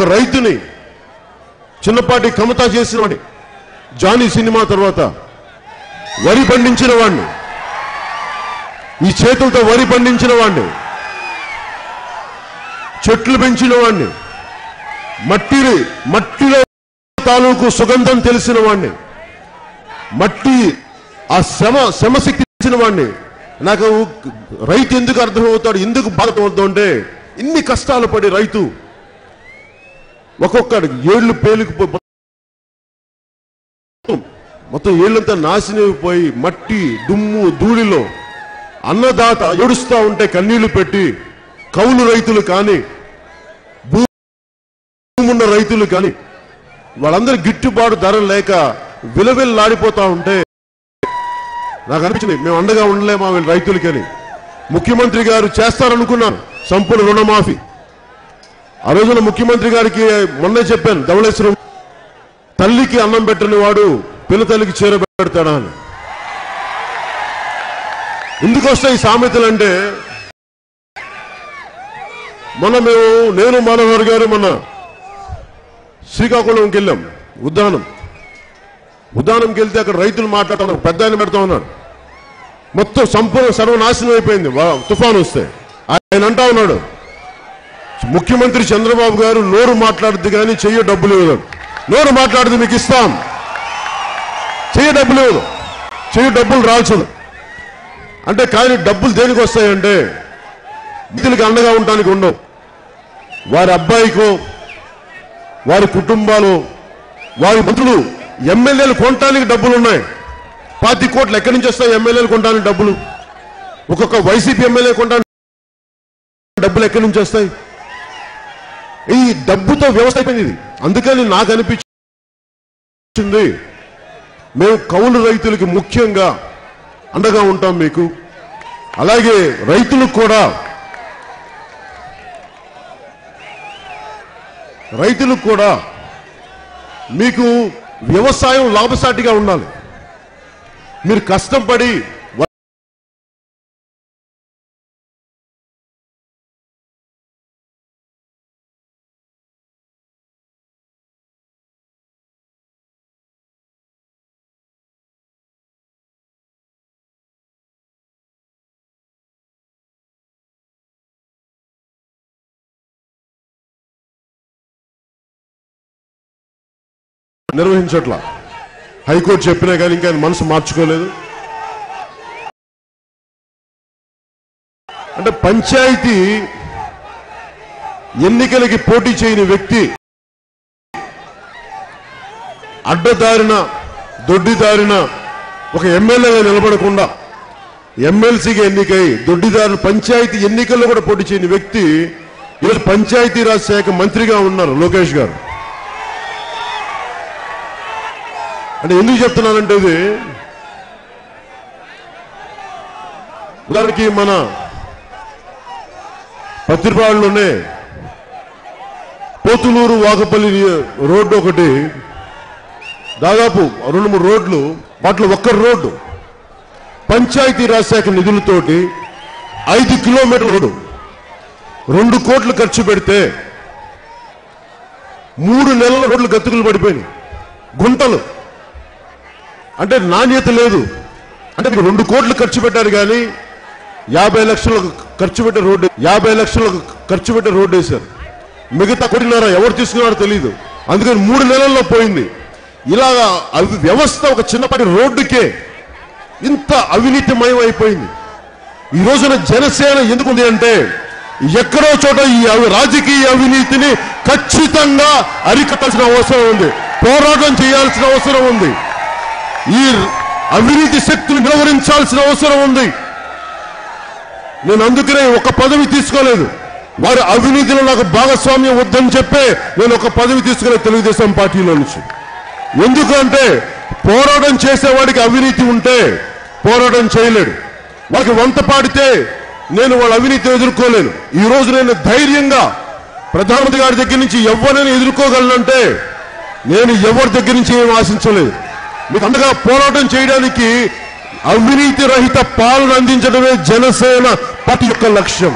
ఒక రైతుని చిన్నపాటి కమతా చేసిన వాడిని, జానీ సినిమా తర్వాత వరి పండించిన వాడిని, ఈ చేతులతో వరి పండించిన వాడిని, చెట్లు పెంచిన వాడిని, మట్టిలో తాలూకు సుగంధం తెలిసిన వాడిని, మట్టి ఆ శ్రమశక్తి తెలిసిన వాడిని. నాకు రైతు ఎందుకు అర్థమవుతాడు, ఎందుకు బాధపడుతూ అంటే ఇన్ని కష్టాలు పడి రైతు ఒక్కొక్కడు ఏళ్లు పేలికి మొత్తం ఏళ్ళంతా నాశనమైపోయి మట్టి దుమ్ము ధూళిలో అన్నదాత ఏడుస్తూ ఉంటే కన్నీళ్లు పెట్టి కౌలు రైతులు కానీ భూమున్న రైతులు కానీ వాళ్ళందరూ గిట్టుబాటు ధర లేక విలవిల్లాడిపోతా ఉంటే నాకు అనిపించింది మేము అండగా ఉండలేమా వీళ్ళ రైతులకని. ముఖ్యమంత్రి గారు చేస్తారనుకున్నాను సంపూర్ణ రుణమాఫీ. ఆ రోజున ముఖ్యమంత్రి గారికి మొన్నే చెప్పాను, ధవళేశ్వరం తల్లికి అన్నం పెట్టని వాడు పిల్ల తల్లికి చీర పెడతాడా అని. ఎందుకు వస్తాయి ఈ సామెతలు అంటే, నేను మనోహర్ గారు మొన్న శ్రీకాకుళంకి వెళ్ళాం. ఉద్దానంకి వెళ్తే అక్కడ రైతులు మాట్లాడుతున్నారు, పెద్ద ఆయన పెడతా ఉన్నాడు. మొత్తం సంపూర్ణ సర్వనాశనం అయిపోయింది తుఫాను వస్తే. ఆయన అంటా ఉన్నాడు, ముఖ్యమంత్రి చంద్రబాబు గారు నోరు మాట్లాడుద్ది కానీ చెయ్య డబ్బులు ఇవ్వదు, నోరు మాట్లాడుద్ది మీకు ఇస్తాం, చెయ్య డబ్బులు ఇవ్వదు, చెయ్య డబ్బులు రాల్చదు అంటే. కానీ డబ్బులు దేనికి వస్తాయంటే రైతులకి అండగా ఉండడానికి ఉండవు. వారి అబ్బాయికో వారి కుటుంబాలు వారి మంత్రులు ఎమ్మెల్యేలు కొనడానికి డబ్బులు ఉన్నాయి. 25 కోట్లు ఎక్కడి నుంచి వస్తాయి ఎమ్మెల్యేలు కొనడానికి డబ్బులు? ఒక్కొక్క వైసీపీ ఎమ్మెల్యే కొనడానికి డబ్బులు ఎక్కడి నుంచి వస్తాయి? ఈ డబ్బుతో వ్యవస్థ అయిపోయింది ఇది. అందుకని నాకు అనిపించింది మేము కౌలు రైతులకి ముఖ్యంగా అండగా ఉంటాం మీకు. అలాగే రైతులకు కూడా మీకు వ్యవసాయం లాభసాటిగా ఉండాలి. మీరు కష్టపడి నిర్వహించట్లా. హైకోర్టు చెప్పినా కానీ ఇంకా మనసు మార్చుకోలేదు. అంటే పంచాయతీ ఎన్నికలకి పోటీ చేయని వ్యక్తి అడ్డదారిన దొడ్డిదారిన ఒక ఎమ్మెల్యేగా నిలబడకుండా ఎమ్మెల్సీగా ఎన్నికై దొడ్డిదారిన పంచాయతీ ఎన్నికల్లో కూడా పోటీ చేయని వ్యక్తి ఈరోజు పంచాయతీరాజ్ శాఖ మంత్రిగా ఉన్నారు లోకేష్ గారు. అంటే ఎందుకు చెప్తున్నానంటే ఇది ఉదాహరణకి మన పత్తిపాడులోనే పోతులూరు వాకపల్లి రోడ్డు ఒకటి దాదాపు 2-3 రోడ్లు, వాటిలో ఒక్క రోడ్డు పంచాయతీరాజ్ శాఖ నిధులతోటి 5 కిలోమీటర్ల రోడ్డు 2 కోట్లు ఖర్చు పెడితే 3 నెలల రోడ్లు గతుకులు పడిపోయినాయి, గుంటలు. అంటే నాణ్యత లేదు. అంటే 2 కోట్లు ఖర్చు పెట్టారు కానీ 50 లక్షలు ఖర్చు పెట్టే రోడ్డు వేశారు. మిగతా 1.5 కోట్లు ఎవరు తీసుకున్నారో తెలియదు. అందుకని 3 నెలల్లో పోయింది. ఇలాగా వ్యవస్థ ఒక చిన్నపాటి రోడ్డుకే ఇంత అవినీతిమయం అయిపోయింది. ఈ రోజున జనసేన ఎందుకుంది అంటే ఎక్కడో చోట ఈ రాజకీయ అవినీతిని ఖచ్చితంగా అరికట్టాల్సిన అవసరం ఉంది, పోరాటం చేయాల్సిన అవసరం ఉంది, ఈ అవినీతి శక్తులు నిలవరించాల్సిన అవసరం ఉంది. నేను అందుకనే ఒక పదవి తీసుకోలేదు. వారి అవినీతిలో నాకు భాగస్వామ్యం వద్దని చెప్పే నేను ఒక పదవి తీసుకోలేదు తెలుగుదేశం పార్టీలో నుంచి. ఎందుకంటే పోరాటం చేసేవాడికి అవినీతి ఉంటే పోరాటం చేయలేడు. వాళ్ళకి వంత పాడితే నేను వాళ్ళ అవినీతి ఎదుర్కోలేను. ఈ రోజు నేను ధైర్యంగా ప్రధానమంత్రి గారి దగ్గర నుంచి ఎవరినైనా ఎదుర్కోగలనంటే నేను ఎవరి దగ్గర నుంచి ఏం ఆశించలేదు. మీకు అంతగా పోరాటం చేయడానికి అవినీతి రహిత పాలన అందించడమే జనసేన పార్టీ యొక్క లక్ష్యం.